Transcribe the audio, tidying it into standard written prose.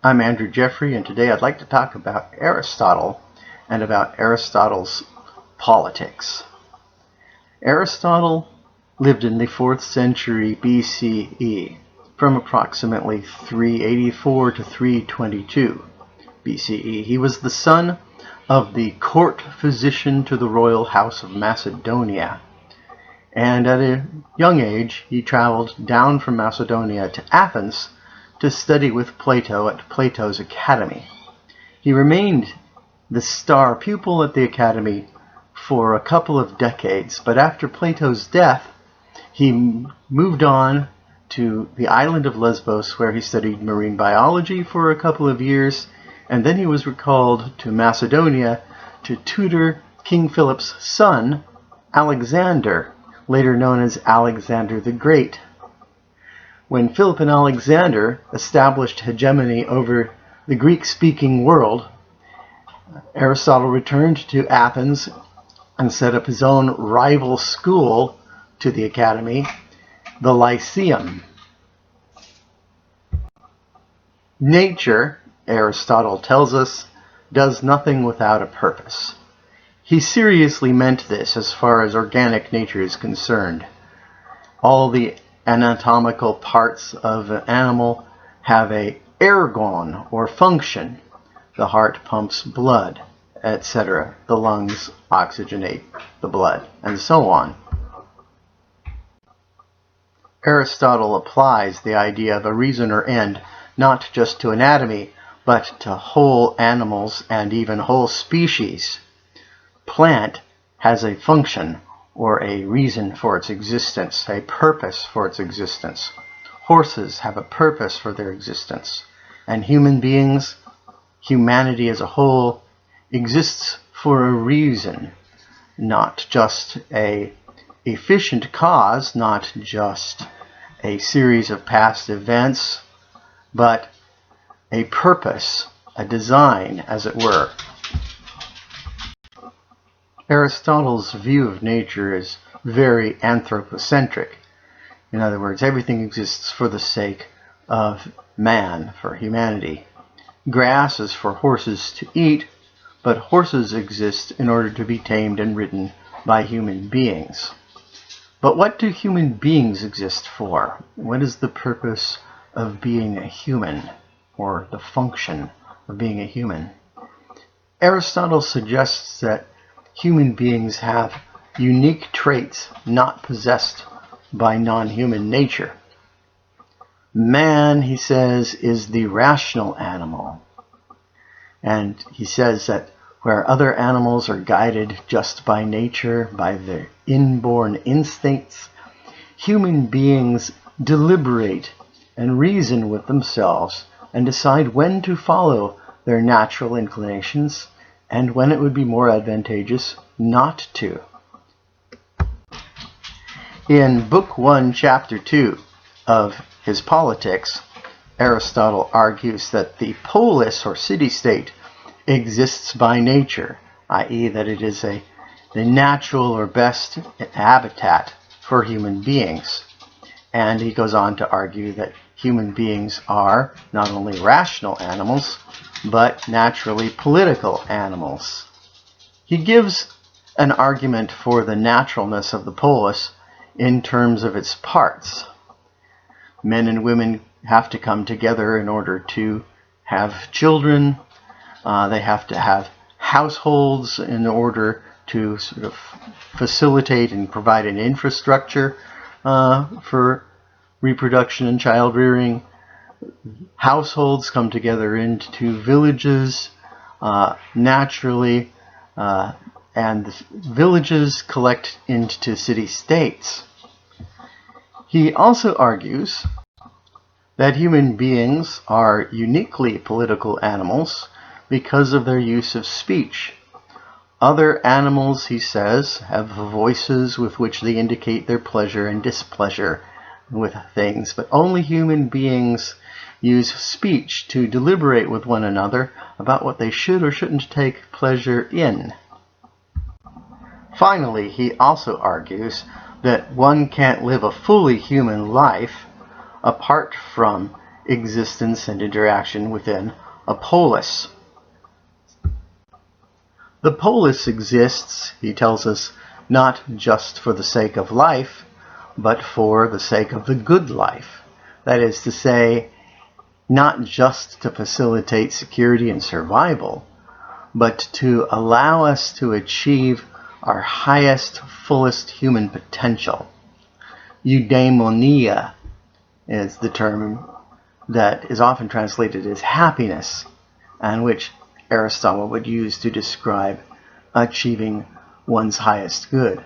I'm Andrew Jeffrey, and today I'd like to talk about Aristotle and about Aristotle's politics. Aristotle lived in the 4th century BCE, from approximately 384 to 322 BCE. He was the son of the court physician to the royal house of Macedonia, and at a young age he traveled down from Macedonia to Athens to study with Plato at Plato's academy. He remained the star pupil at the academy for a couple of decades, but after Plato's death, he moved on to the island of Lesbos, where he studied marine biology for a couple of years, and then he was recalled to Macedonia to tutor King Philip's son, Alexander, later known as Alexander the Great. When Philip and Alexander established hegemony over the Greek-speaking world, Aristotle returned to Athens and set up his own rival school to the academy, the Lyceum. Nature, Aristotle tells us, does nothing without a purpose. He seriously meant this as far as organic nature is concerned. All the anatomical parts of an animal have a ergon, or function. The heart pumps blood, etc. The lungs oxygenate the blood, and so on. Aristotle applies the idea of a reason or end not just to anatomy, but to whole animals and even whole species. Plant has a function, or a reason for its existence, a purpose for its existence. Horses have a purpose for their existence. And human beings, humanity as a whole, exists for a reason, not just an efficient cause, not just a series of past events, but a purpose, a design, as it were. Aristotle's view of nature is very anthropocentric. In other words, everything exists for the sake of man, for humanity. Grass is for horses to eat, but horses exist in order to be tamed and ridden by human beings. But what do human beings exist for? What is the purpose of being a human, or the function of being a human? Aristotle suggests that human beings have unique traits not possessed by non-human nature. Man, he says, is the rational animal. And he says that where other animals are guided just by nature, by their inborn instincts, human beings deliberate and reason with themselves and decide when to follow their natural inclinations and when it would be more advantageous not to. In Book 1, Chapter 2 of his Politics, Aristotle argues that the polis, or city-state, exists by nature, i.e. that it is the natural or best habitat for human beings. And he goes on to argue that human beings are not only rational animals, but naturally political animals. He gives an argument for the naturalness of the polis in terms of its parts. Men and women have to come together in order to have children. They have to have households in order to sort of facilitate and provide an infrastructure for reproduction and child rearing. Households come together into villages naturally, and the villages collect into city-states. He also argues that human beings are uniquely political animals because of their use of speech. Other animals, he says, have voices with which they indicate their pleasure and displeasure with things, but only human beings use speech to deliberate with one another about what they should or shouldn't take pleasure in. Finally, he also argues that one can't live a fully human life apart from existence and interaction within a polis. The polis exists, he tells us, not just for the sake of life, but for the sake of the good life. That is to say, not just to facilitate security and survival, but to allow us to achieve our highest, fullest human potential. Eudaimonia is the term that is often translated as happiness, and which Aristotle would use to describe achieving one's highest good.